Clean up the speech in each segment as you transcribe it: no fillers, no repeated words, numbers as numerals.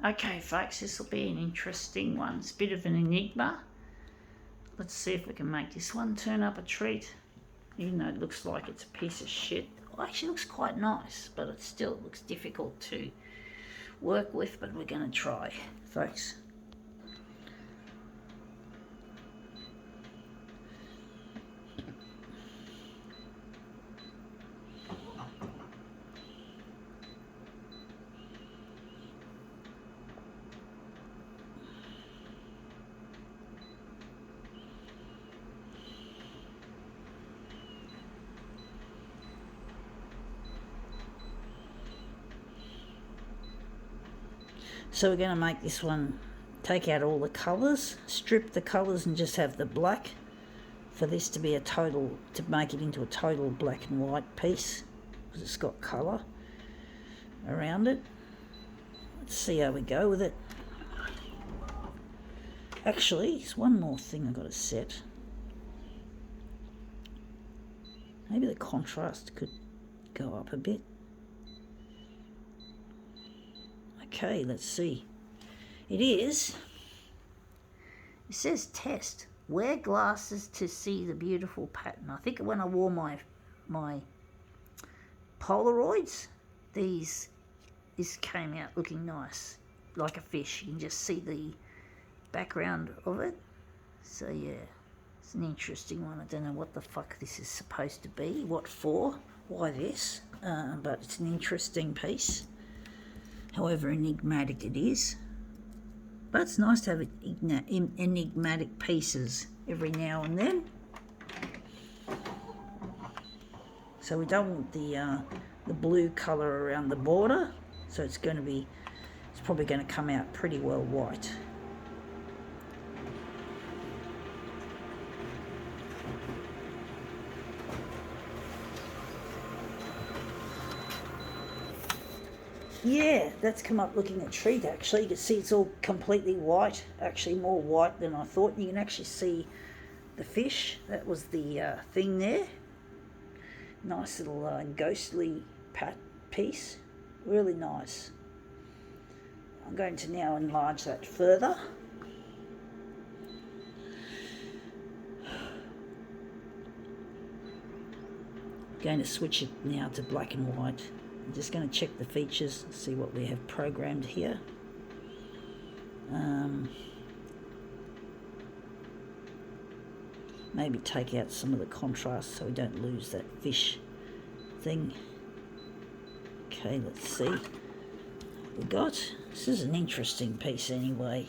Okay, folks, this will be an interesting one. It's a bit of an enigma. Let's see if we can make this one turn up a treat. Even though it looks like it's a piece of shit. Well, actually looks quite nice, but it still looks difficult to work with, but we're going to try, folks. So we're going to make this one, take out all the colours, strip the colours and just have the black for this to be a total, to make it into a total black and white piece, because it's got colour around it. Let's see how we go with it. Actually, there's one more thing I've got to set. Maybe the contrast could go up a bit. Okay, let's see. It says test. Wear glasses to see the beautiful pattern. I think when I wore my Polaroids, this came out looking nice, like a fish. You can just see the background of it. So yeah, it's an interesting one. I don't know what the fuck this is supposed to be, what for, why this, but it's an interesting piece. However enigmatic it is. But it's nice to have enigmatic pieces every now and then. So we don't want the blue colour around the border, so it's probably going to come out pretty well white. Yeah, that's come up looking a treat actually. You can see it's all completely white, actually more white than I thought. You can actually see the fish, that was the thing there. Nice little ghostly piece, really nice. I'm going to now enlarge that further. I'm going to switch it now to black and white. I'm just going to check the features, see what we have programmed here. Maybe take out some of the contrast so we don't lose that fish thing. Okay, let's see what we got. This is an interesting piece anyway.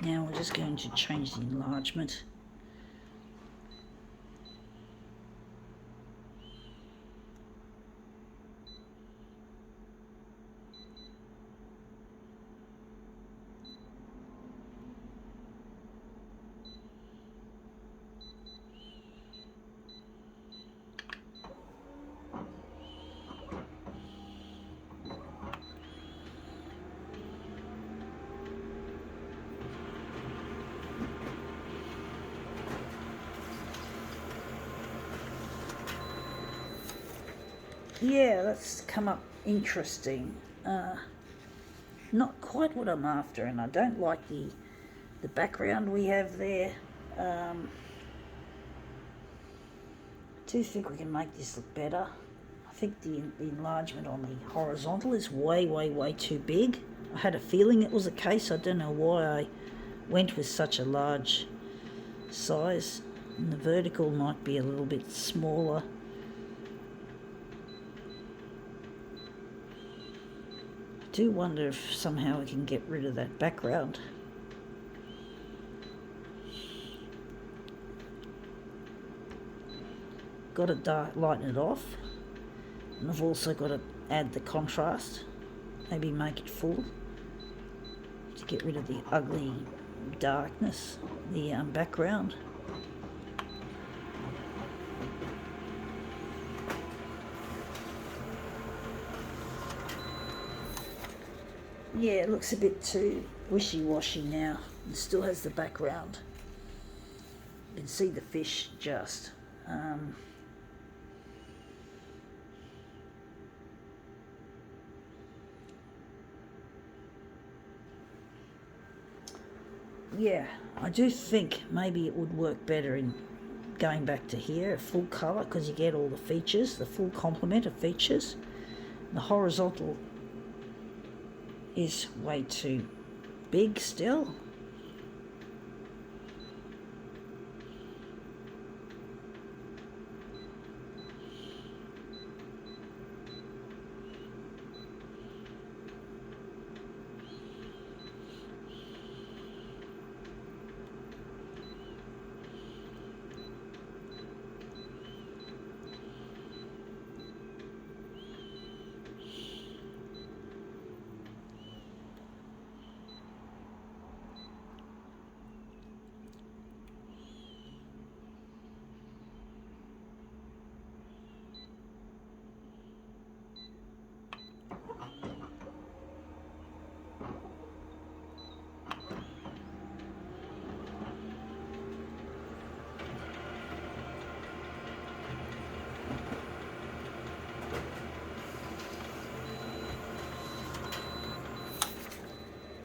Now we're just going to change the enlargement. Yeah, that's come up interesting. Not quite what I'm after, and I don't like the background we have there. I do think we can make this look better. I think the enlargement on the horizontal is way too big. I had a feeling it was the case. I don't know why I went with such a large size. And the vertical might be a little bit smaller. I do wonder if somehow we can get rid of that background. Got to lighten it off, and I've also got to add the contrast, maybe make it full. to get rid of the ugly darkness, the background. Yeah, it looks a bit too wishy-washy now. It still has the background. You can see the fish just. Yeah, I do think maybe it would work better in going back to here, full colour, because you get all the features, the full complement of features. The horizontal is way too big still.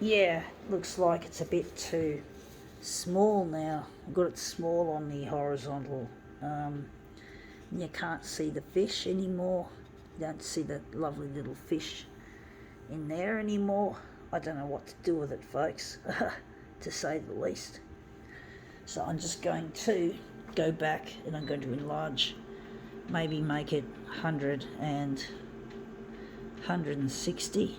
Yeah, looks like it's a bit too small now. I've got it small on the horizontal. You can't see the fish anymore. You don't see the lovely little fish in there anymore. I don't know what to do with it, folks, to say the least. So I'm just going to go back and I'm going to enlarge, maybe make it 100 and 160.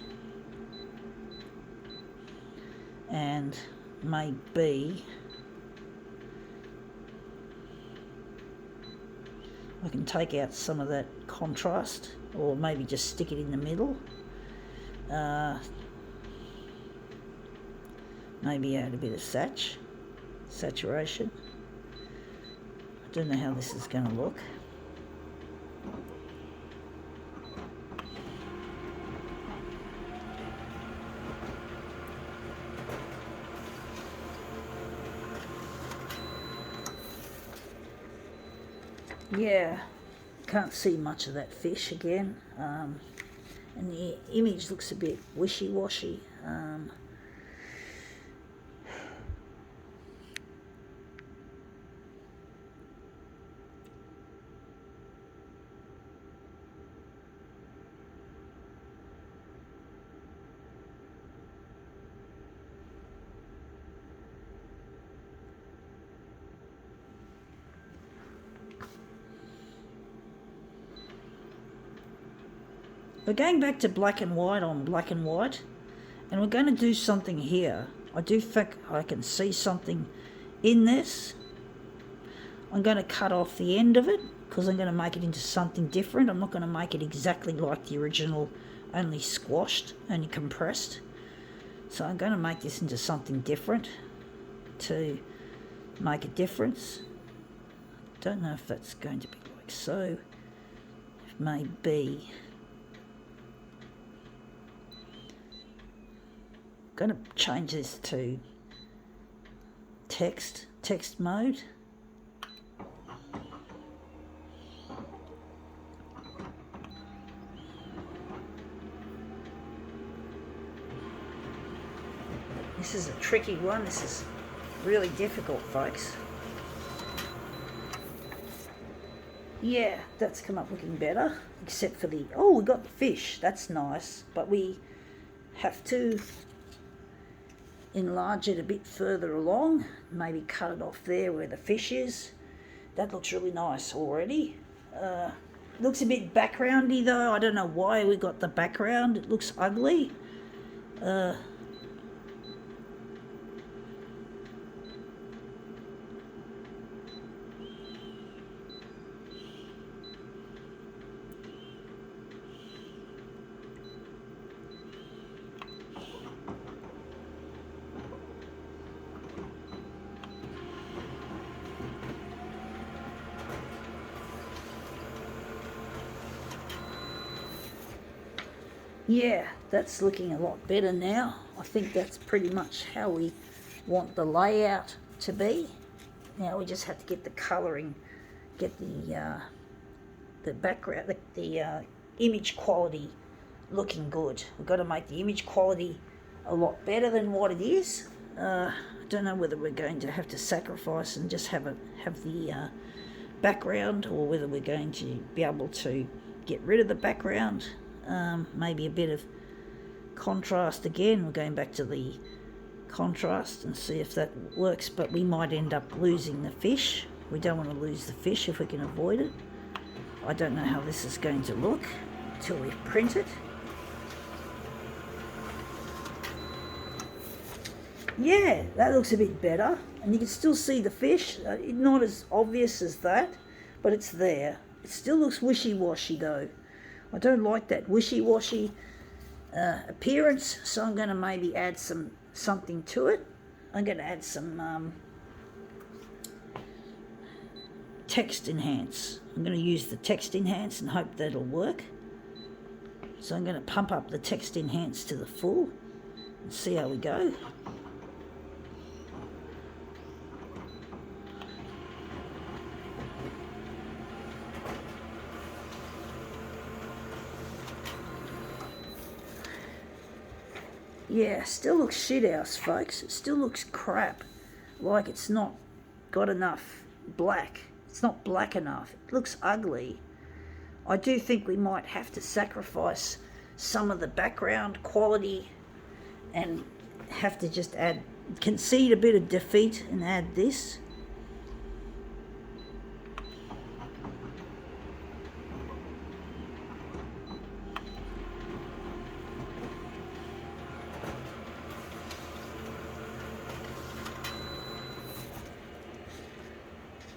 And maybe I can take out some of that contrast, or maybe just stick it in the middle. Maybe add a bit of saturation. I don't know how this is going to look. Yeah, can't see much of that fish again, and the image looks a bit wishy-washy. We're going back to black and white on black and white, and we're going to do something here. I do think I can see something in this. I'm going to cut off the end of it because I'm going to make it into something different. I'm not going to make it exactly like the original, only squashed, only compressed. So I'm going to make this into something different to make a difference. Don't know if that's going to be like so. It may be. I'm going to change this to text mode. This is a tricky one. This is really difficult, folks. Yeah, that's come up looking better, except for the, oh, we got the fish. That's nice, but we have to enlarge it a bit further along, maybe cut it off there where the fish is. That looks really nice already. Looks a bit backgroundy though. I don't know why we got the background. It looks ugly. Yeah, that's looking a lot better now. I think that's pretty much how we want the layout to be. Now we just have to get the colouring, get the background, the image quality looking good. We've got to make the image quality a lot better than what it is. I don't know whether we're going to have to sacrifice and just have the background, or whether we're going to be able to get rid of the background. Maybe a bit of contrast again. We're going back to the contrast and see if that works, but we might end up losing the fish. We don't want to lose the fish if we can avoid it. I don't know how this is going to look until we print it. Yeah, that looks a bit better, and you can still see the fish. Not as obvious as that, but it's there. It still looks wishy-washy though. I don't like that wishy-washy appearance, so I'm going to maybe add something to it. I'm going to add some text enhance. I'm going to use the text enhance and hope that'll work. So I'm going to pump up the text enhance to the full and see how we go. Yeah, still looks shithouse, folks. It still looks crap. Like it's not got enough black. It's not black enough. It looks ugly. I do think we might have to sacrifice some of the background quality and have to just concede a bit of defeat and add this.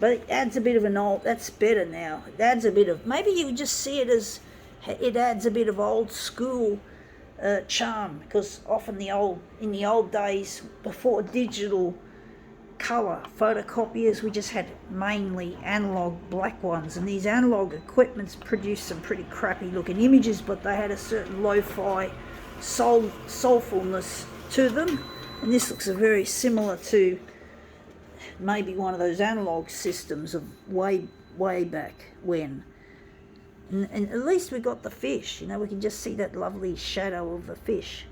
But it adds a bit of an old, that's better now. It adds a bit of, maybe you would just see it as, it adds a bit of old school charm, because often in the old days, before digital colour photocopiers, we just had mainly analogue black ones, and these analogue equipments produced some pretty crappy looking images, but they had a certain lo-fi soulfulness to them, and this looks very similar to maybe one of those analog systems of way back when. And at least we got the fish, you know, we can just see that lovely shadow of the fish.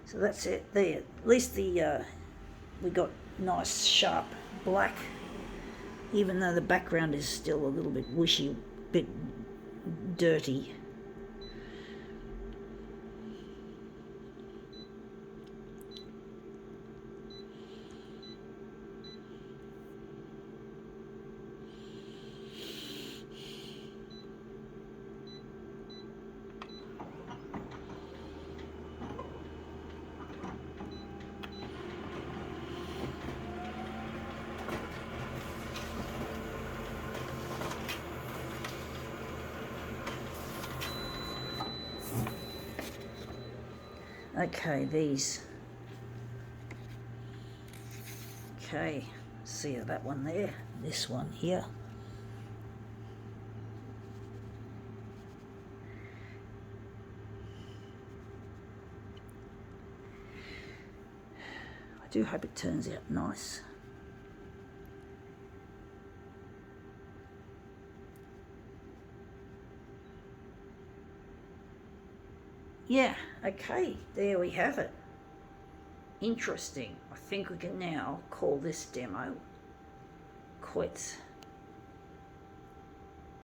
So that's it there. At least we got nice sharp black, even though the background is still a little bit wishy, bit dirty. Okay, these. Okay, see that one there, this one here. I do hope it turns out nice. Yeah, okay, there we have it. Interesting. I think we can now call this demo quits.